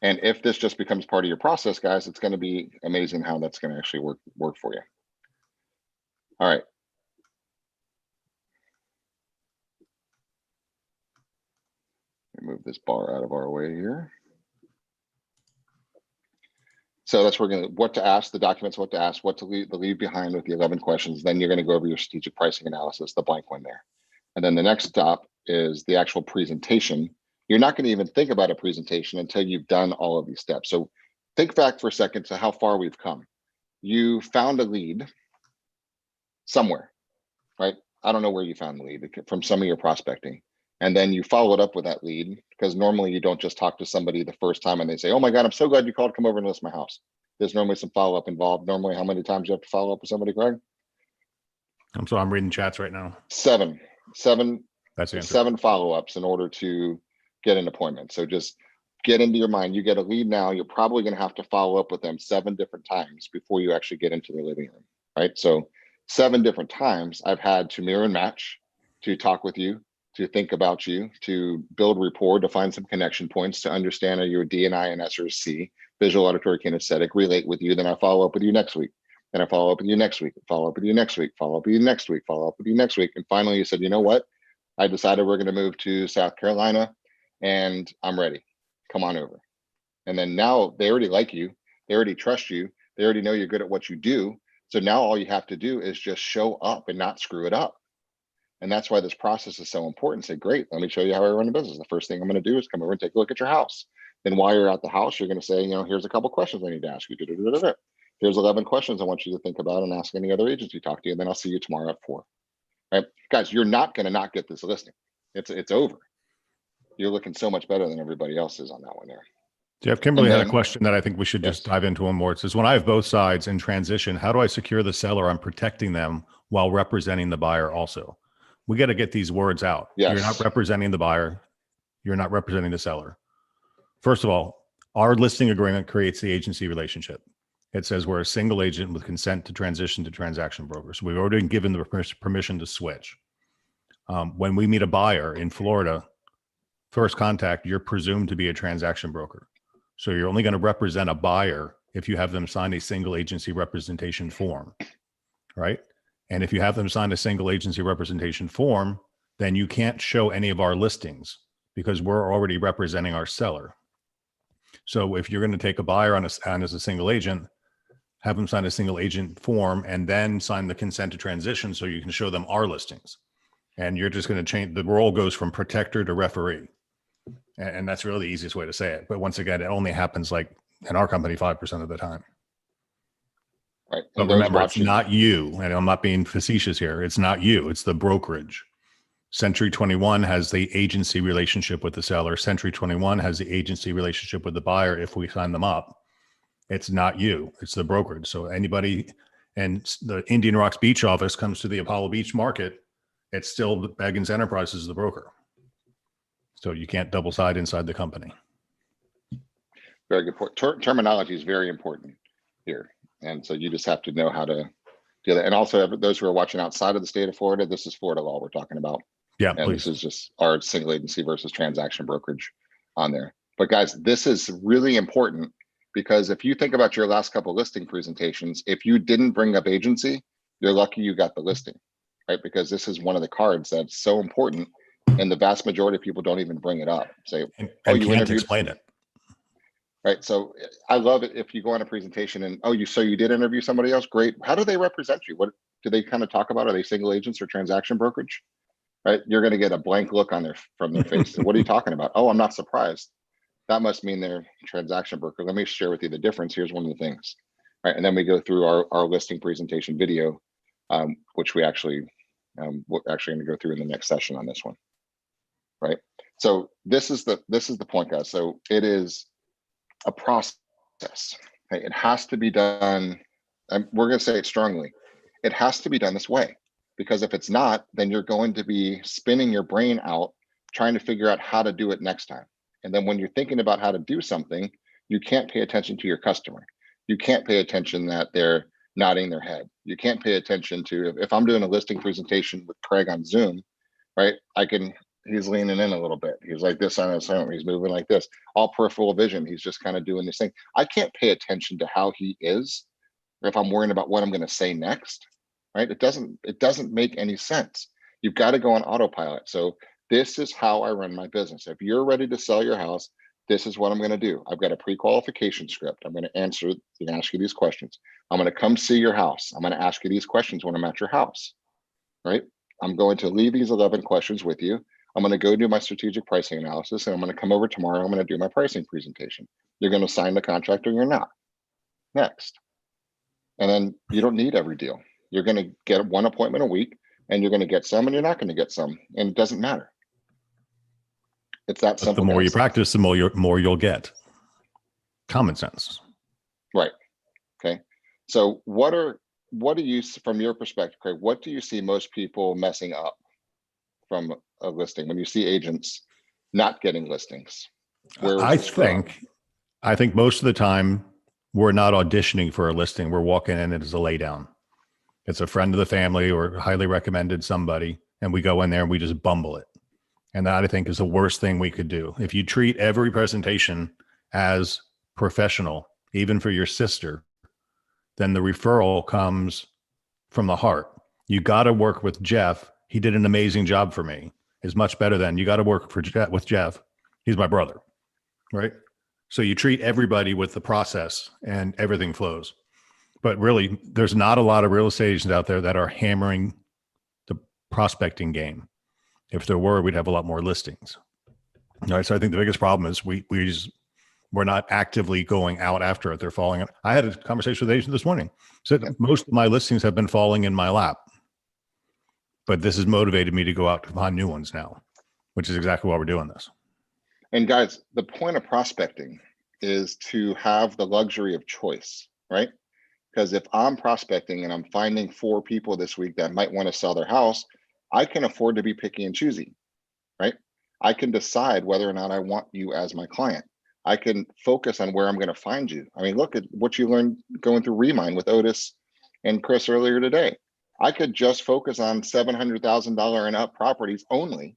And if this just becomes part of your process, guys, it's going to be amazing how that's going to actually work for you. All right. Move this bar out of our way here. So that's where we're going to, what to ask, the documents, what to ask, what to leave behind with the 11 questions. Then you're going to go over your strategic pricing analysis, the blank one there. And then the next stop is the actual presentation. You're not going to even think about a presentation until you've done all of these steps. So think back for a second to how far we've come. You found a lead somewhere, right? I don't know where you found the lead, from some of your prospecting. And then you follow it up with that lead, because normally you don't just talk to somebody the first time and they say, oh my God, I'm so glad you called, come over and list my house. There's normally some follow-up involved. Normally, how many times you have to follow up with somebody, Greg? I'm reading chats right now. Seven. That's the answer. 7 follow-ups in order to get an appointment. So just get into your mind, you get a lead now, you're probably going to have to follow up with them 7 different times before you actually get into the living room, right? So 7 different times I've had to mirror and match, to talk with you, to think about you, to build rapport, to find some connection points, to understand, are you a DNI and SRC, visual, auditory, kinesthetic, relate with you. Then I follow up with you next week. Then I follow up with you next week, follow up with you next week, follow up with you next week, follow up with you next week. And finally you said, you know what? I decided we're going to move to South Carolina and I'm ready. Come on over. And then now they already like you. They already trust you. They already know you're good at what you do. So now all you have to do is just show up and not screw it up. And that's why this process is so important. Say, great, let me show you how I run a business. The first thing I'm going to do is come over and take a look at your house. Then while you're at the house, you're going to say, here's a couple questions I need to ask you. Here's 11 questions I want you to think about and ask any other agents you talk to. And then I'll see you tomorrow at 4. Right, guys, you're not going to not get this listing. It's over. You're looking so much better than everybody else is on that one there. Jeff, Kimberly had a question that I think we should just dive into one more. It says, when I have both sides in transition, how do I secure the seller I'm protecting them while representing the buyer also? We got to get these words out. Yes. You're not representing the buyer. You're not representing the seller. First of all, our listing agreement creates the agency relationship. It says we're a single agent with consent to transition to transaction broker. So we've already been given the permission to switch. When we meet a buyer in Florida, first contact, you're presumed to be a transaction broker. So you're only going to represent a buyer if you have them sign a single agency representation form, right? And if you have them sign a single agency representation form, then you can't show any of our listings because we're already representing our seller. So if you're going to take a buyer on as a single agent, have them sign a single agent form and then sign the consent to transition so you can show them our listings. And you're just going to change, the role goes from protector to referee. And that's really the easiest way to say it. But once again, it only happens like in our company 5% of the time. Right. But remember, it's not you, and I'm not being facetious here. It's not you, it's the brokerage. Century 21 has the agency relationship with the seller. Century 21 has the agency relationship with the buyer if we sign them up. It's not you, it's the brokerage. So anybody, and the Indian Rocks Beach office comes to the Apollo Beach market, it's still Baggins Enterprises, the broker. So you can't double side inside the company. Very good point. Terminology is very important here. And so you just have to know how to do that. And also those who are watching outside of the state of Florida, this is Florida law we're talking about. Yeah, and please. This is just our single agency versus transaction brokerage on there. But guys, this is really important because if you think about your last couple listing presentations, if you didn't bring up agency, you're lucky you got the listing, right? Because this is one of the cards that's so important. And the vast majority of people don't even bring it up. Say, and you can't explain it. Right. So I love it if you go on a presentation and, so you did interview somebody else. Great. How do they represent you? What do they kind of talk about? Are they single agents or transaction brokerage? right? You're going to get a blank look from their face. So what are you talking about? Oh, I'm not surprised. That must mean they're a transaction broker. Let me share with you the difference. Here's one of the things, right? And then we go through our listing presentation video, which we're actually going to go through in the next session on this one, right? So this is the point, guys. So it is a process. Right? It has to be done. And we're going to say it strongly. It has to be done this way, because if it's not, then you're going to be spinning your brain out trying to figure out how to do it next time. And then when you're thinking about how to do something, you can't pay attention to your customer. You can't pay attention that they're nodding their head. You can't pay attention to, if I'm doing a listing presentation with Craig on Zoom, right? He's leaning in a little bit. He's like this on his own. He's moving like this, all peripheral vision. He's just kind of doing this thing. I can't pay attention to how he is, or if I'm worrying about what I'm going to say next, right? It doesn't make any sense. You've got to go on autopilot. So this is how I run my business. If you're ready to sell your house, this is what I'm going to do. I've got a pre-qualification script. I'm going to ask you these questions. I'm going to come see your house. I'm going to ask you these questions when I'm at your house, right? I'm going to leave these 11 questions with you. I'm going to go do my strategic pricing analysis, and I'm going to come over tomorrow. I'm going to do my pricing presentation. You're going to sign the contract or you're not. Next. And then you don't need every deal. You're going to get one appointment a week, and you're going to get some and you're not going to get some. And it doesn't matter. It's that simple. The more you practice, the more you'll get. Common sense. Right. Okay. So what do you, from your perspective, Craig, what do you see most people messing up from a listing when you see agents not getting listings? I think most of the time we're not auditioning for a listing. We're walking in as a laydown. It's a friend of the family or highly recommended somebody, and we go in there and we just bumble it. And that, I think, is the worst thing we could do. If you treat every presentation as professional, even for your sister, then the referral comes from the heart. You got to work with Jeff. He did an amazing job for me. Is much better than you got to work with Jeff. He's my brother, right? So you treat everybody with the process and everything flows. But really, there's not a lot of real estate agents out there that are hammering the prospecting game. If there were, we'd have a lot more listings. All right. So I think the biggest problem is we're not actively going out after it. They're falling. I had a conversation with an agent this morning. Said most of my listings have been falling in my lap, but this has motivated me to go out to find new ones now, which is exactly why we're doing this. And guys, the point of prospecting is to have the luxury of choice, right? Because if I'm prospecting and I'm finding 4 people this week that might want to sell their house, I can afford to be picky and choosy, right? I can decide whether or not I want you as my client. I can focus on where I'm going to find you. I mean, look at what you learned going through Remind with Otis and Chris earlier today. I could just focus on $700,000 and up properties only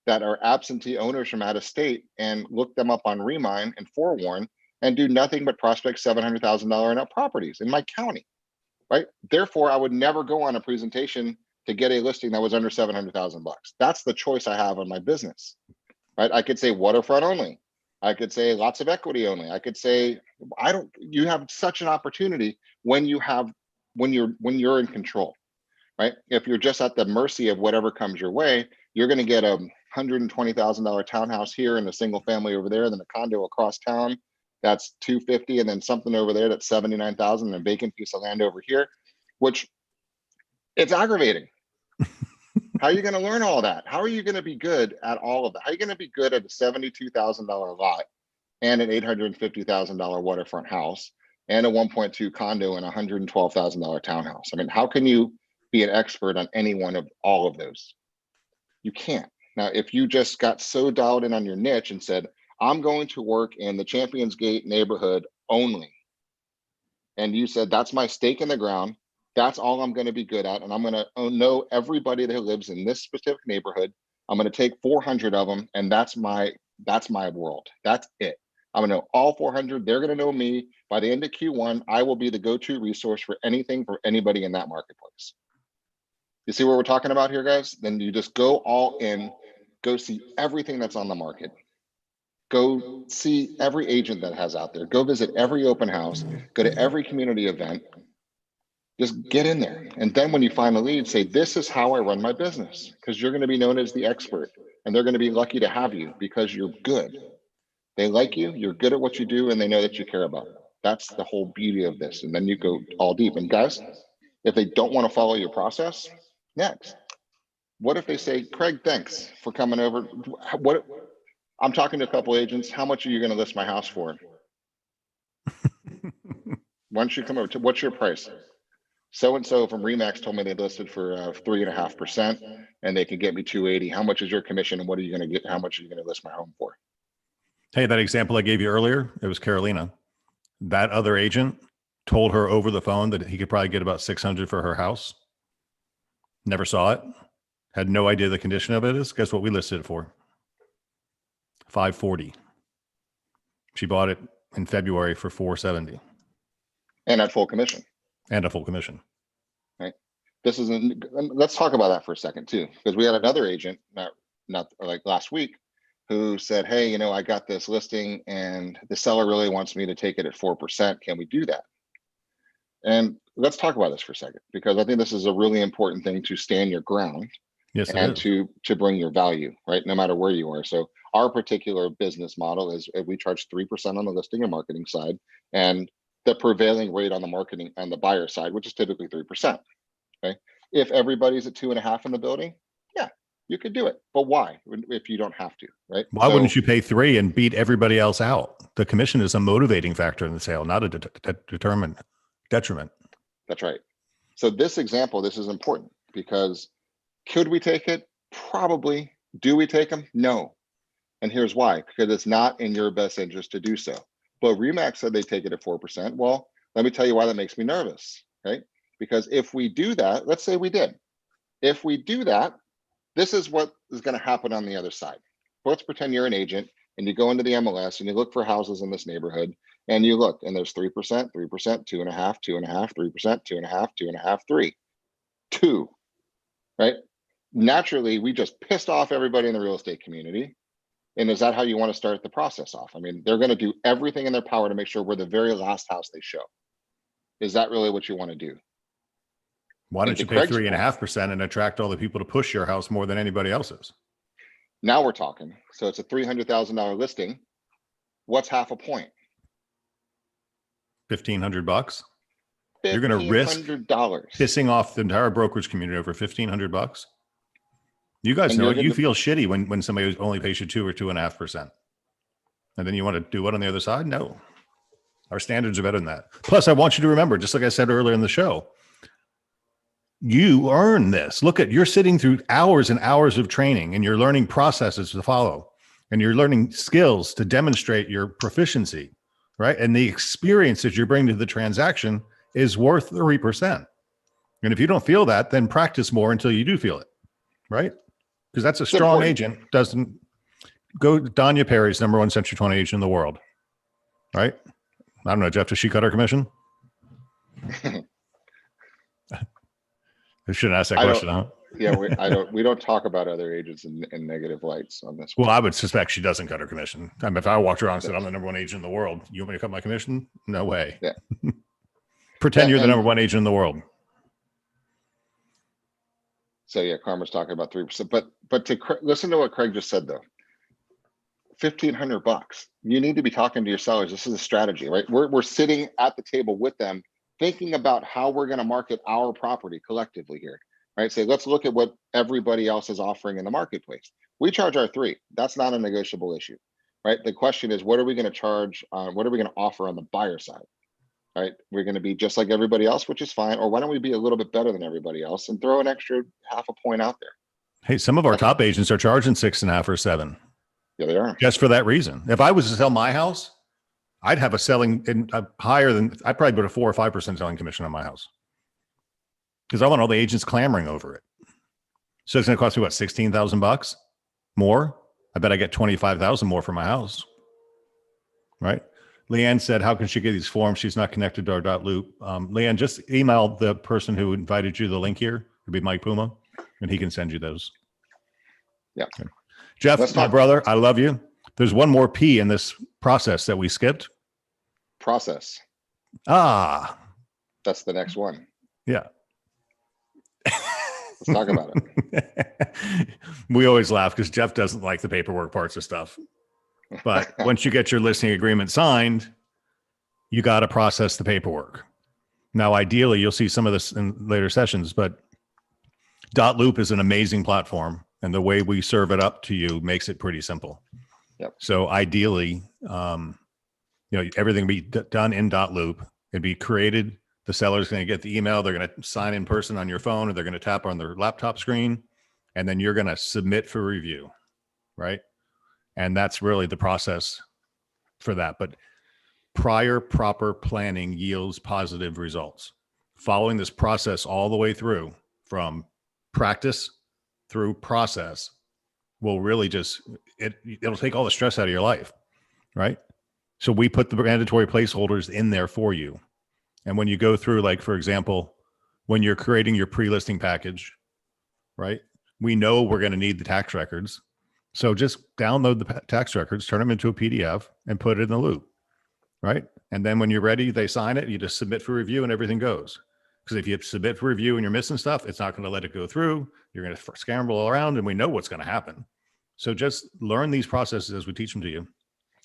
that are absentee owners from out of state and look them up on Remind and Forewarn and do nothing but prospect $700,000 and up properties in my county, right? Therefore, I would never go on a presentation to get a listing that was under 700,000 bucks. That's the choice I have on my business, right? I could say waterfront only. I could say lots of equity only. I could say, you have such an opportunity when you're in control, right? If you're just at the mercy of whatever comes your way, you're going to get a $120,000 townhouse here and a single family over there, then a condo across town that's $250,000, and then something over there that's $79,000, and a vacant piece of land over here, which it's aggravating. How are you going to learn all that? How are you going to be good at all of that? How are you going to be good at a $72,000 lot and an $850,000 waterfront house and a 1.2 condo and a $112,000 townhouse? I mean, how can you be an expert on any one of all of those? You can't. Now, if you just got so dialed in on your niche and said, I'm going to work in the Champions Gate neighborhood only, and you said, that's my stake in the ground, that's all I'm going to be good at, and I'm going to know everybody that lives in this specific neighborhood. I'm going to take 400 of them, and that's my world. That's it. I'm going to know all 400. They're going to know me. By the end of Q1, I will be the go-to resource for anything for anybody in that marketplace. You see what we're talking about here, guys? Then you just go all in, go see everything that's on the market. Go see every agent that has out there. Go visit every open house. Go to every community event. Just get in there. And then when you find a lead, say, this is how I run my business, because you're going to be known as the expert and they're going to be lucky to have you because you're good. They like you, you're good at what you do, and they know that you care about them. That's the whole beauty of this. And then you go all deep. And guys, if they don't want to follow your process, next. What if they say, Craig, thanks for coming over. What I'm talking to a couple agents. How much are you going to list my house for? Why don't you come over to, what's your price? So-and-so from Remax told me they listed for 3.5% and they can get me 280. How much is your commission and what are you going to get? How much are you going to list my home for? Hey, that example I gave you earlier, it was Carolina. That other agent told her over the phone that he could probably get about 600 for her house. Never saw it. Had no idea the condition of it is. Guess what we listed it for? 540. She bought it in February for 470. And at full commission. And a full commission. Right. This is, let's talk about that for a second too, because we had another agent, not like last week, who said, hey, you know, I got this listing and the seller really wants me to take it at 4%. Can we do that? And let's talk about this for a second, because I think this is a really important thing to stand your ground. Yes, and to bring your value, right? No matter where you are. So our particular business model is we charge 3% on the listing and marketing side, and the prevailing rate on the marketing and the buyer side, which is typically 3%. Okay. If everybody's at 2.5 in the building, yeah, you could do it. But why? If you don't have to, right? Why wouldn't you pay 3 and beat everybody else out? The commission is a motivating factor in the sale, not a determinant detriment. That's right. So this example, this is important because could we take it? Probably. Do we take them? No. And here's why, because it's not in your best interest to do so. But Remax said they take it at 4%. Well, let me tell you why that makes me nervous, right? Because if we do that, let's say we did. If we do that, this is what is going to happen on the other side. Let's pretend you're an agent and you go into the MLS and you look for houses in this neighborhood and you look and there's 3%, 3%, 2.5, 2.5, 3%, 2.5, 2.5, 3, 2, right? Naturally, we just pissed off everybody in the real estate community. And is that how you want to start the process off? I mean, they're going to do everything in their power to make sure we're the very last house they show. Is that really what you want to do? Why don't you pay 3.5% and attract all the people to push your house more than anybody else's? Now we're talking. So it's a $300,000 listing. What's half a point? $1,500. You're going to risk pissing off the entire brokerage community over $1,500. You guys know you feel shitty when somebody only pays you 2 or 2.5%. And then you want to do what on the other side? No. Our standards are better than that. Plus, I want you to remember, just like I said earlier in the show, you earn this. Look at, you're sitting through hours and hours of training and you're learning processes to follow and you're learning skills to demonstrate your proficiency, right? And the experience that you bring to the transaction is worth 3%. And if you don't feel that, then practice more until you do feel it, right? Because that's a strong agent. Doesn't go. Danya Perry's #1 Century 20 agent in the world, right? I don't know, Jeff. Does she cut her commission? I shouldn't ask that question, huh? Yeah, we don't talk about other agents in negative lights on this one. Well, I would suspect she doesn't cut her commission. I mean, if I walked around and said I'm the #1 agent in the world, you want me to cut my commission? No way. Yeah. Pretend you're the #1 agent in the world. So yeah, Karma's talking about 3%, but to listen to what Craig just said though, $1,500. You need to be talking to your sellers. This is a strategy, right? We're sitting at the table with them, thinking about how we're going to market our property collectively here, right? So let's look at what everybody else is offering in the marketplace. We charge our 3. That's not a negotiable issue, right? The question is, what are we going to charge? What are we going to offer on the buyer side? Right, we're going to be just like everybody else, which is fine. Or why don't we be a little bit better than everybody else and throw an extra half a point out there? Hey, some of our top agents are charging 6.5 or 7. Yeah, they are. Just for that reason. If I was to sell my house, I'd have a selling higher than, I'd probably put a 4 or 5% selling commission on my house because I want all the agents clamoring over it. So it's going to cost me what, $16,000 more? I bet I get 25,000 more for my house, right? Leanne said, how can she get these forms? She's not connected to our .loop. Leanne, just email the person who invited you the link here. It'd be Mike Puma, and he can send you those. Yeah. Okay. Jeff, my brother, I love you. There's one more P in this process that we skipped. Process. Ah. That's the next one. Yeah. Let's talk about it. We always laugh because Jeff doesn't like the paperwork parts of stuff. But it. once you get your listing agreement signed, you got to process the paperwork. Now, ideally, you'll see some of this in later sessions, but Loop is an amazing platform, and the way we serve it up to you makes it pretty simple. Yep. So ideally, everything will be done in Loop. It'd be created. The seller's going to get the email. They're going to sign in person on your phone, or they're going to tap on their laptop screen, and then you're going to submit for review, right? And that's really the process for that. But prior proper planning yields positive results. Following this process all the way through, from practice through process, will really it'll take all the stress out of your life, right? So we put the mandatory placeholders in there for you. And when you go through, like, for example, when you're creating your pre-listing package, right? We know we're going to need the tax records. So just download the tax records, turn them into a PDF, and put it in the loop, right? And then when you're ready, they sign it, you just submit for review, and everything goes. Because if you submit for review and you're missing stuff, it's not going to let it go through. You're going to scramble around, and we know what's going to happen. So just learn these processes as we teach them to you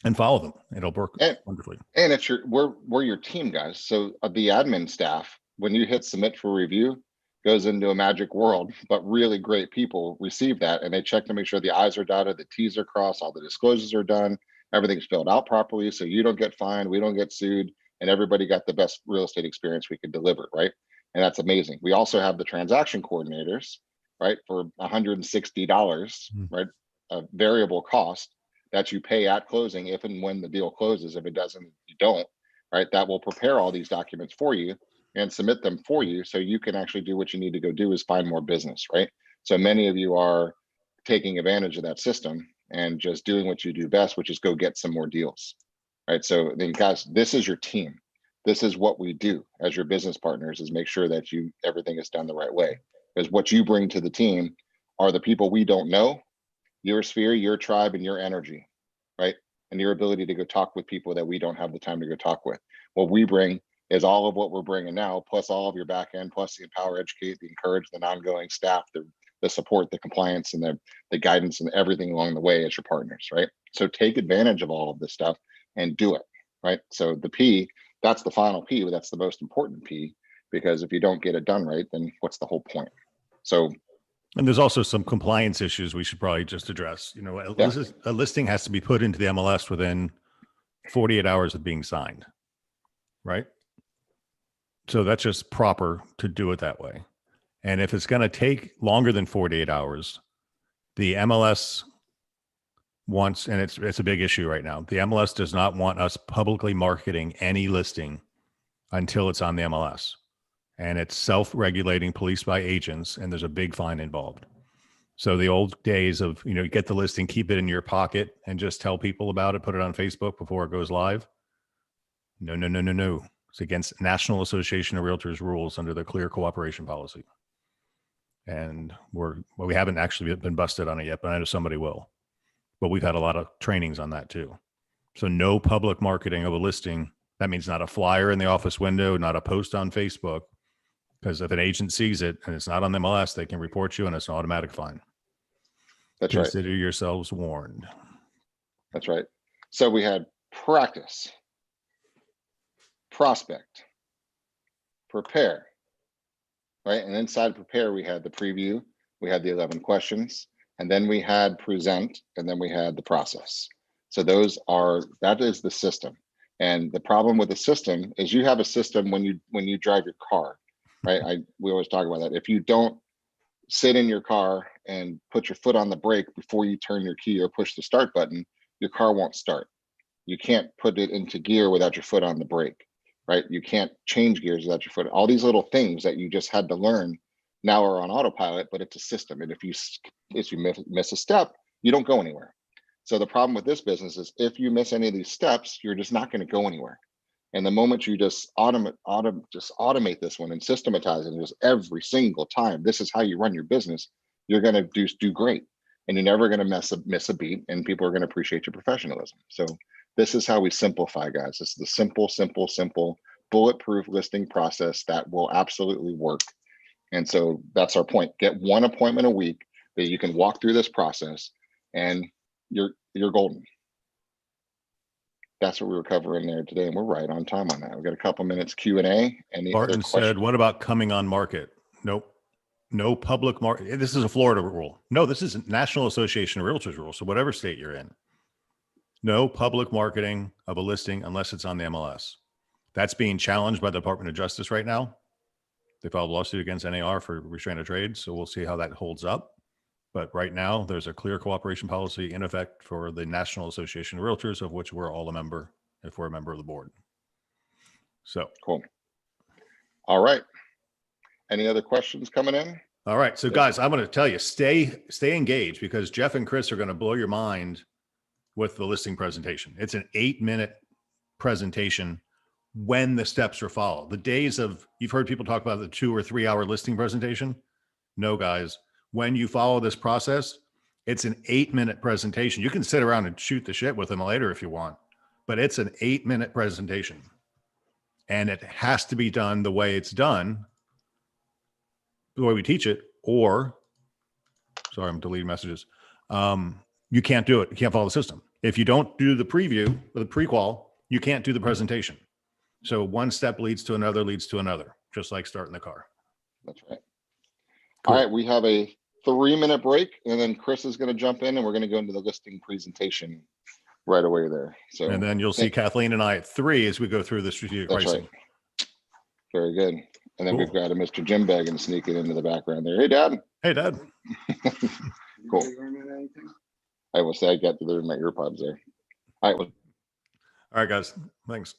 and follow them. It'll work wonderfully. And it's we're your team, guys. So the admin staff, when you hit submit for review, goes into a magic world, but really great people receive that, and they check to make sure the I's are dotted, the T's are crossed, all the disclosures are done, everything's filled out properly, so you don't get fined, we don't get sued, and everybody got the best real estate experience we could deliver, right? And that's amazing. We also have the transaction coordinators, right, for $160, right, a variable cost that you pay at closing if and when the deal closes. If it doesn't, you don't, right? That will prepare all these documents for you and submit them for you, so you can actually do what you need to go do, is find more business, right? So many of you are taking advantage of that system and just doing what you do best, which is go get some more deals, right? So then, guys, this is your team. This is what we do as your business partners, is make sure that everything is done the right way. Because what you bring to the team are the people we don't know, your sphere, your tribe, and your energy, right? And your ability to go talk with people that we don't have the time to go talk with. What we bring is all of what we're bringing now, plus all of your back end, plus the empower, educate, the encourage, the ongoing staff, the support, the compliance, and the guidance, and everything along the way as your partners, right? So take advantage of all of this stuff and do it, right? So the P, that's the final P, but that's the most important P, because if you don't get it done right, then what's the whole point? So, and there's also some compliance issues we should probably just address. A listing has to be put into the MLS within 48 hours of being signed, right? So that's just proper to do it that way. And if it's going to take longer than 48 hours, the MLS wants, and it's a big issue right now, the MLS does not want us publicly marketing any listing until it's on the MLS. And it's self-regulating, policed by agents, and there's a big fine involved. So the old days of, you get the listing, keep it in your pocket, and just tell people about it, put it on Facebook before it goes live. No. It's against National Association of Realtors rules under the clear cooperation policy. And we haven't actually been busted on it yet, but I know somebody will. But we've had a lot of trainings on that too. So no public marketing of a listing. That means not a flyer in the office window, not a post on Facebook, because if an agent sees it and it's not on the MLS, they can report you, and it's an automatic fine. That's right. Consider yourselves warned. That's right. So we had practice, prospect, prepare, right? And inside prepare, we had the preview, we had the 11 questions, and then we had present, and then we had the process. So that is the system. And the problem with the system is you have a system when you drive your car, right? We always talk about that. If you don't sit in your car and put your foot on the brake before you turn your key or push the start button, your car won't start. You can't put it into gear without your foot on the brake, right? You can't change gears without your foot. All these little things that you just had to learn now are on autopilot, but it's a system. And if you miss a step, you don't go anywhere. So the problem with this business is if you miss any of these steps, you're just not going to go anywhere. And the moment you just automate this one and systematize it, just every single time, this is how you run your business, you're going to do great. And you're never going to miss a beat, and people are going to appreciate your professionalism. So this is how we simplify, guys. This is the simple bulletproof listing process that will absolutely work. And so that's our point. Get one appointment a week that you can walk through this process, and you're golden. That's what we were covering there today, and we're right on time on that. We've got a couple minutes Q&A. Any Barton other questions? said, what about coming on market? Nope. No public market. This is a Florida rule. No, this is a National Association of Realtors rule. So whatever state you're in, no public marketing of a listing unless it's on the MLS. That's being challenged by the Department of Justice right now. They filed a lawsuit against NAR for restraint of trade. So we'll see how that holds up. But right now, there's a clear cooperation policy in effect for the National Association of Realtors, of which we're all a member if we're a member of the board. So cool. All right. Any other questions coming in? All right. So guys, I'm going to tell you, stay engaged, because Jeff and Chris are going to blow your mind with the listing presentation. It's an 8-minute presentation when the steps are followed. The days of, you've heard people talk about the 2 or 3 hour listing presentation. No, guys, when you follow this process, it's an 8-minute presentation. You can sit around and shoot the shit with them later if you want, but it's an 8-minute presentation, and it has to be done the way it's done, the way we teach it, or, sorry, I'm deleting messages. You can't do it. You can't follow the system. If you don't do the preview or the pre-qual, you can't do the presentation. So one step leads to another, just like starting the car. That's right. Cool. All right, we have a 3-minute break, and then Chris is going to jump in, and we're going to go into the listing presentation right away there. So, and then you'll see Kathleen and I at 3 as we go through the strategic pricing. Right. Very good. And then Cool. We've got a Mr. Jim Baggin sneaking into the background there. Hey, Dad. Hey, Dad. Cool. I will say I got to my earpods there. All right. All right, guys. Thanks.